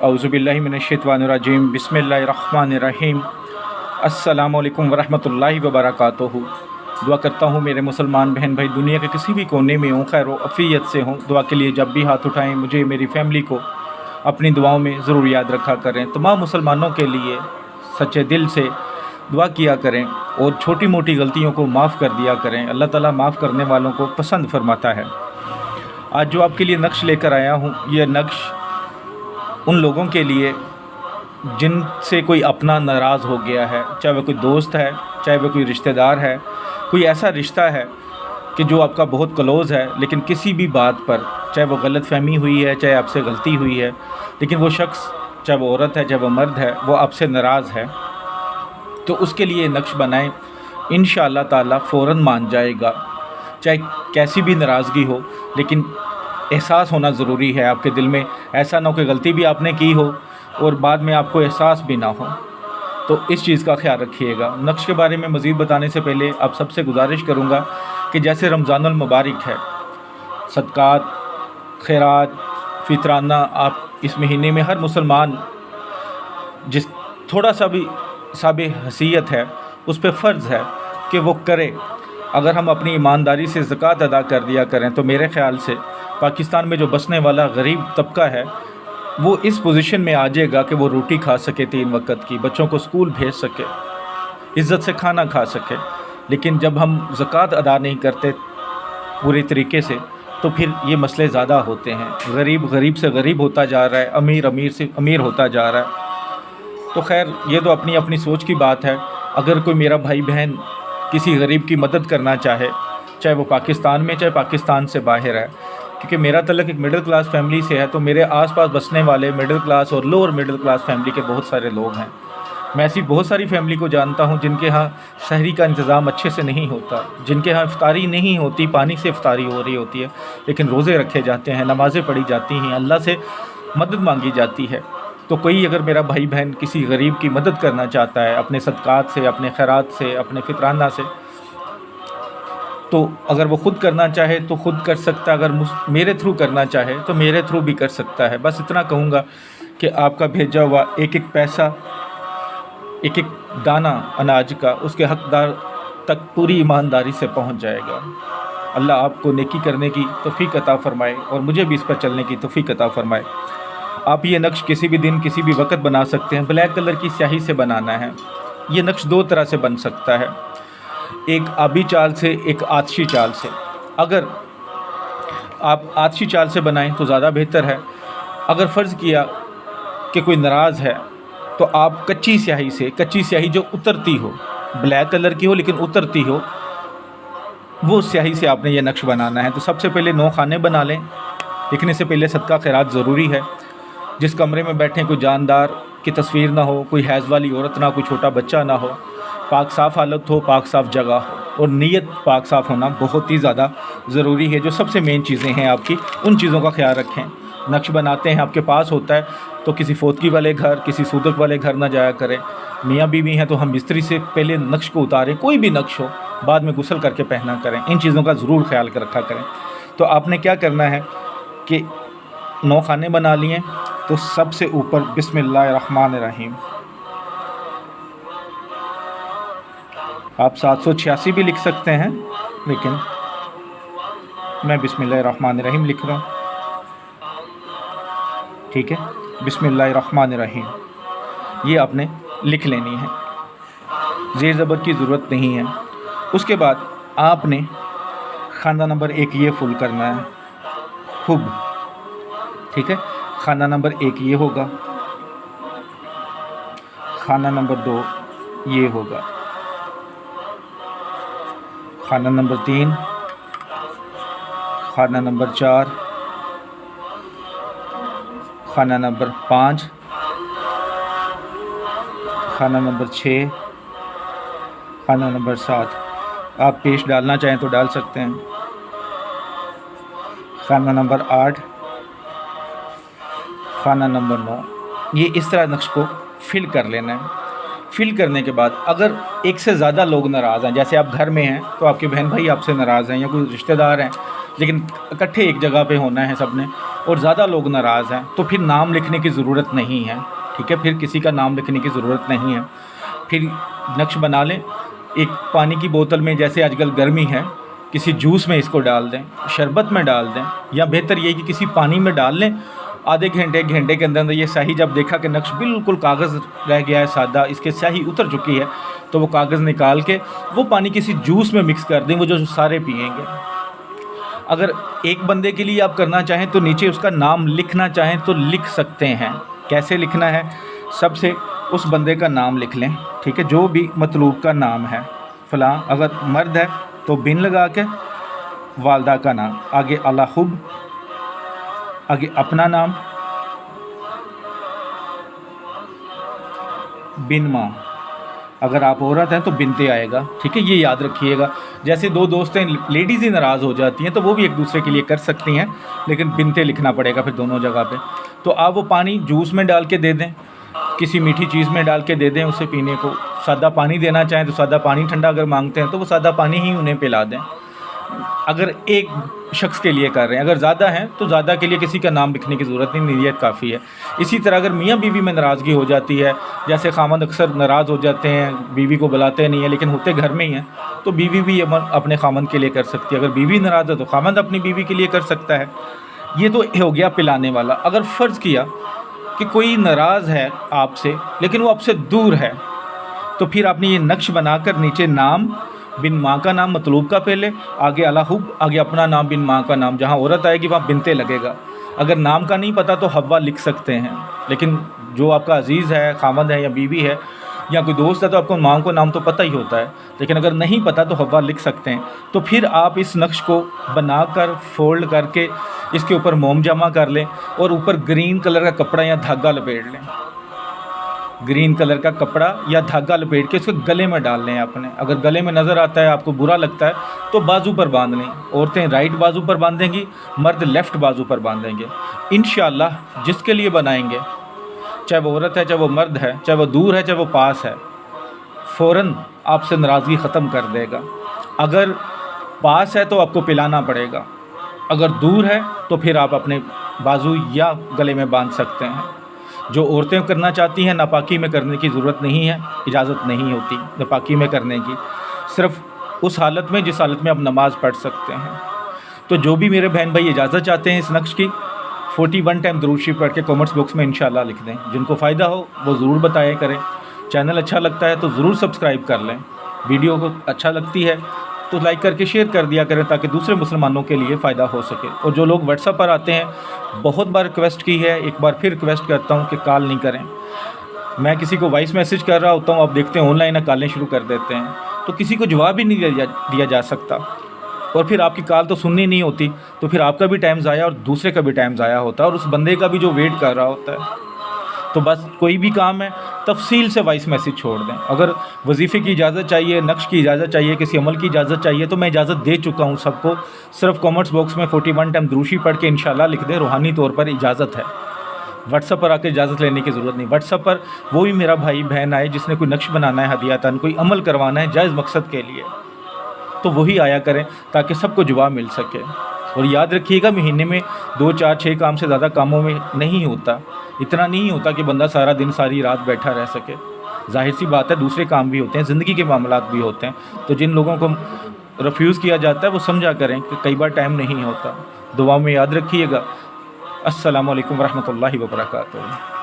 औज़ुबिल्लाहि मिनश्शैतानिर्रजीम बिस्मिल्लाहिर्रहमानिर्रहीम। अस्सलामु अलैकुम वरहमतुल्लाहि वबरकातुहू। दुआ करता हूँ मेरे मुसलमान बहन भाई दुनिया के किसी भी कोने में हों, खैर अफ़ियत से हों। दुआ के लिए जब भी हाथ उठाएं मुझे मेरी फ़ैमिली को अपनी दुआओं में ज़रूर याद रखा करें। तमाम मुसलमानों के लिए सच्चे दिल से दुआ किया करें और छोटी मोटी गलतियों को माफ़ कर दिया करें। अल्लाह ताला माफ़ करने वालों को पसंद फरमाता है। आज जो आपके लिए नक्श लेकर आया हूँ, यह नक्श उन लोगों के लिए जिनसे कोई अपना नाराज़ हो गया है, चाहे वह कोई दोस्त है, चाहे वह कोई रिश्तेदार है, कोई ऐसा रिश्ता है कि जो आपका बहुत क्लोज़ है, लेकिन किसी भी बात पर, चाहे वो गलत फहमी हुई है, चाहे आपसे गलती हुई है, लेकिन वो शख्स, चाहे वो औरत है, चाहे वो मर्द है, वो आपसे नाराज़ है, तो उसके लिए नक्श बनाएं। इंशाअल्लाह ताला फ़ौरन मान जाएगा। चाहे कैसी भी नाराज़गी हो, लेकिन एहसास होना ज़रूरी है आपके दिल में। ऐसा ना हो कि गलती भी आपने की हो और बाद में आपको एहसास भी ना हो। तो इस चीज़ का ख्याल रखिएगा। नक्श के बारे में मज़ीद बताने से पहले आप सबसे गुजारिश करूँगा कि जैसे रमज़ानुल मुबारक है, सदक़ात, खैरात, फ़ितराना आप इस महीने में हर मुसलमान जिस थोड़ा सा भी साबे हसीयत है उस पर फ़र्ज़ है कि वो करे। अगर हम अपनी ईमानदारी से ज़कात अदा कर दिया करें तो मेरे ख़्याल से पाकिस्तान में जो बसने वाला गरीब तबका है वो इस पोजीशन में आ जाएगा कि वो रोटी खा सके 3 वक्त की, बच्चों को स्कूल भेज सके, इज़्ज़त से खाना खा सके। लेकिन जब हम ज़कात अदा नहीं करते पूरे तरीके से तो फिर ये मसले ज़्यादा होते हैं। गरीब गरीब से गरीब होता जा रहा है, अमीर अमीर से अमीर होता जा रहा है। तो खैर ये तो अपनी अपनी सोच की बात है। अगर कोई मेरा भाई बहन किसी गरीब की मदद करना चाहे, चाहे वो पाकिस्तान में चाहे पाकिस्तान से बाहर है, क्योंकि मेरा तल्लुक़ एक मिडिल क्लास फैमिली से है, तो मेरे आसपास बसने वाले मिडिल क्लास और लोअर मिडिल क्लास फैमिली के बहुत सारे लोग हैं। मैं ऐसी बहुत सारी फैमिली को जानता हूं जिनके यहाँ सहरी का इंतज़ाम अच्छे से नहीं होता, जिनके यहाँ इफ्तारी नहीं होती, पानी से इफ्तारी हो रही होती है, लेकिन रोज़े रखे जाते हैं, नमाज़ें पढ़ी जाती हैं, अल्लाह से मदद मांगी जाती है। तो कोई अगर मेरा भाई बहन किसी गरीब की मदद करना चाहता है अपने सदक़ात से, अपने खैरात से, अपने फ़ितराना से, तो अगर वो ख़ुद करना चाहे तो ख़ुद कर सकता है, अगर मेरे थ्रू करना चाहे तो मेरे थ्रू भी कर सकता है। बस इतना कहूँगा कि आपका भेजा हुआ एक एक पैसा, एक एक दाना अनाज का उसके हक़दार तक पूरी ईमानदारी से पहुँच जाएगा। अल्लाह आपको नेकी करने की तौफ़ीक़ अता फ़रमाए और मुझे भी इस पर चलने की तौफ़ीक़ अता फ़रमाए। आप ये नक्श किसी भी दिन किसी भी वक्त बना सकते हैं। ब्लैक कलर की स्याही से बनाना है। ये नक्श 2 तरह से बन सकता है, एक आबी चाल से, एक आतशी चाल से। अगर आप आतशी चाल से बनाएं तो ज़्यादा बेहतर है। अगर फ़र्ज़ किया कि कोई नाराज़ है तो आप कच्ची स्याही से, कच्ची स्याही जो उतरती हो, ब्लैक कलर की हो लेकिन उतरती हो, वो स्याही से आपने ये नक्श बनाना है। तो सबसे पहले 9 खाने बना लें। लिखने से पहले सदका खैरात ज़रूरी है। जिस कमरे में बैठें कोई जानदार की तस्वीर ना हो, कोई हैज़ वाली औरत ना, कोई छोटा बच्चा ना हो, पाक साफ़ हालत हो, पाक साफ़ जगह हो और नीयत पाक साफ़ होना बहुत ही ज़्यादा ज़रूरी है। जो सबसे मेन चीज़ें हैं आपकी, उन चीज़ों का ख्याल रखें। नक्श बनाते हैं आपके पास होता है तो किसी फोतकी वाले घर, किसी सूदक वाले घर ना जाया करें। मियाँ बीवी हैं तो हम मिस्त्री से पहले नक्श को उतारें, कोई भी नक्श हो, बाद में गुस्ल करके पहना करें। इन चीज़ों का ज़रूर ख्याल रखा करें। तो आपने क्या करना है कि 9 खाने बना लिए, तो सबसे ऊपर बिस्मिल्लाहिर्रहमानिर्रहीम। आप 786 भी लिख सकते हैं, लेकिन मैं बिस्मिल्लाहिर्रहमानिर्रहीम लिख रहा हूँ। ठीक है, बिस्मिल्लाहिर्रहमानिर्रहीम ये आपने लिख लेनी है, ज़ेर ज़बर की ज़रूरत नहीं है। उसके बाद आपने खाना नंबर 1 ये फुल करना है, हुब। ठीक है, खाना नंबर 1 ये होगा, खाना नंबर 2 ये होगा, खाना नंबर 3, खाना नंबर 4, खाना नंबर 5, खाना नंबर 6, खाना नंबर 7। आप पेस्ट डालना चाहें तो डाल सकते हैं। खाना नंबर 8, खाना नंबर 9। ये इस तरह नक्श को फिल कर लेना है। फिल करने के बाद अगर एक से ज़्यादा लोग नाराज़ हैं, जैसे आप घर में हैं तो आपके बहन भाई आपसे नाराज़ हैं या कोई रिश्तेदार हैं लेकिन इकट्ठे एक जगह पे होना है सब ने और ज़्यादा लोग नाराज़ हैं तो फिर नाम लिखने की ज़रूरत नहीं है, ठीक है, फिर किसी का नाम लिखने की ज़रूरत नहीं है। फिर नक्श बना लें, एक पानी की बोतल में, जैसे आजकल गर्मी है, किसी जूस में इसको डाल दें, शरबत में डाल दें, या बेहतर ये कि किसी पानी में डाल लें। आधे घंटे एक घंटे के अंदर ये स्याही जब देखा कि नक्श बिल्कुल कागज़ रह गया है सादा, इसके स्याही उतर चुकी है, तो वो कागज़ निकाल के वो पानी किसी जूस में मिक्स कर दें, वो जो सारे पिएंगे। अगर एक बंदे के लिए आप करना चाहें तो नीचे उसका नाम लिखना चाहें तो लिख सकते हैं। कैसे लिखना है? सबसे उस बंदे का नाम लिख लें, ठीक है, जो भी मतलूब का नाम है, फ़लाँ। अगर मर्द है तो बिन लगा के वालदा का नाम, आगे अलाहुब, आगे अपना नाम, बिन माँ। अगर आप औरत हैं तो बिनते आएगा, ठीक है, ये याद रखिएगा। जैसे दो दोस्त हैं, लेडीज़ ही नाराज़ हो जाती हैं तो वो भी एक दूसरे के लिए कर सकती हैं, लेकिन बिनते लिखना पड़ेगा फिर दोनों जगह पे। तो आप वो पानी जूस में डाल के दे दें, किसी मीठी चीज़ में डाल के दे दें उसे पीने को। सादा पानी देना चाहें तो सादा पानी, ठंडा अगर मांगते हैं तो वो सादा पानी ही उन्हें पिला दें। अगर एक शख्स के लिए कर रहे हैं, अगर ज़्यादा हैं तो ज़्यादा के लिए किसी का नाम लिखने की ज़रूरत नहीं, नीयत काफ़ी है। इसी तरह अगर मियाँ बीवी में नाराज़गी हो जाती है, जैसे खामद अक्सर नाराज़ हो जाते हैं, बीवी को बुलाते नहीं हैं लेकिन होते घर में ही हैं, तो बीवी भी अपने खामद के लिए कर सकती है। अगर बीवी नाराज़ है तो खामद अपनी बीवी के लिए कर सकता है। ये तो हो गया पिलाने वाला। अगर फ़र्ज़ किया कि कोई नाराज़ है आपसे लेकिन वो आपसे दूर है, तो फिर आपने ये नक्श बनाकर नीचे नाम, बिन माँ का नाम मतलूब का पहले, आगे अलाहुब, आगे अपना नाम, बिन माँ का नाम। जहाँ औरत आएगी वहाँ बिनते लगेगा। अगर नाम का नहीं पता तो हव्वा लिख सकते हैं, लेकिन जो आपका अजीज़ है, खामद है या बीवी है या कोई दोस्त है तो आपको माँ को नाम तो पता ही होता है, लेकिन अगर नहीं पता तो हव्वा लिख सकते हैं। तो फिर आप इस नक्श को बनाकर फोल्ड करके इसके ऊपर मोम जमा कर लें और ऊपर ग्रीन कलर का कपड़ा या धागा लपेट लें। ग्रीन कलर का कपड़ा या धागा लपेट के इसके गले में डाल लें आपने। अगर गले में नज़र आता है, आपको बुरा लगता है, तो बाजू पर बांध लें। औरतें राइट बाजू पर बांधेंगी, मर्द लेफ़्ट बाजू पर बांधेंगे। इंशाअल्लाह जिसके लिए बनाएंगे, चाहे वो औरत है, चाहे वो मर्द है, चाहे वो दूर है, चाहे वो पास है, फ़ौरन आपसे नाराज़गी ख़त्म कर देगा। अगर पास है तो आपको पिलाना पड़ेगा, अगर दूर है तो फिर आप अपने बाजू या गले में बांध सकते हैं। जो औरतें करना चाहती हैं, नापाकी में करने की ज़रूरत नहीं है, इजाज़त नहीं होती नापाकी में करने की, सिर्फ़ उस हालत में जिस हालत में आप नमाज़ पढ़ सकते हैं। तो जो भी मेरे बहन भाई इजाज़त चाहते हैं इस नक्श की, 41 टाइम दुरूद शरीफ पढ़ के कमेंट्स बॉक्स में इंशाअल्लाह लिख दें। जिनको फ़ायदा हो वो ज़रूर बताया करें। चैनल अच्छा लगता है तो ज़रूर सब्सक्राइब कर लें। वीडियो को अच्छा लगती है तो लाइक करके शेयर कर दिया करें ताकि दूसरे मुसलमानों के लिए फ़ायदा हो सके। और जो लोग व्हाट्सएप पर आते हैं, बहुत बार रिक्वेस्ट की है, एक बार फिर रिक्वेस्ट करता हूं कि कॉल नहीं करें। मैं किसी को वॉइस मैसेज कर रहा होता हूं, आप देखते हैं ऑनलाइन कॉलें शुरू कर देते हैं, तो किसी को जवाब ही नहीं दिया जा सकता, और फिर आपकी कॉल तो सुननी नहीं होती, तो फिर आपका भी टाइम ज़ाया और दूसरे का भी टाइम ज़ाया होता है, और उस बंदे का भी जो वेट कर रहा होता है। तो बस कोई भी काम है तफसील से वॉइस मैसेज छोड़ दें। अगर वजीफ़े की इजाज़त चाहिए, नक्श की इजाज़त चाहिए, किसी अमल की इजाज़त चाहिए, तो मैं इजाज़त दे चुका हूँ सबको। सिर्फ कमेंट्स बॉक्स में 41 टाइम दुरूद शरीफ पढ़ के इंशाअल्लाह लिख दें, रूहानी तौर पर इजाज़त है। व्हाट्सएप पर आकर इजाज़त लेने की ज़रूरत नहीं। व्हाट्सएप पर वो भी मेरा भाई बहन आए जिसने कोई नक्श बनाना है हदियातन, कोई अमल करवाना है जायज़ मकसद के लिए, तो वही आया करें ताकि सबको जवाब मिल सके। और याद रखिएगा, महीने में 2, 4, 6 काम से ज़्यादा कामों में नहीं होता, इतना नहीं होता कि बंदा सारा दिन सारी रात बैठा रह सके। जाहिर सी बात है, दूसरे काम भी होते हैं, ज़िंदगी के मामलात भी होते हैं। तो जिन लोगों को रिफ्यूज़ किया जाता है वो समझा करें कि कई बार टाइम नहीं होता। दुआ में याद रखिएगा। अस्सलामु अलैकुम वरहमतुल्लाहि वबरकातुहू।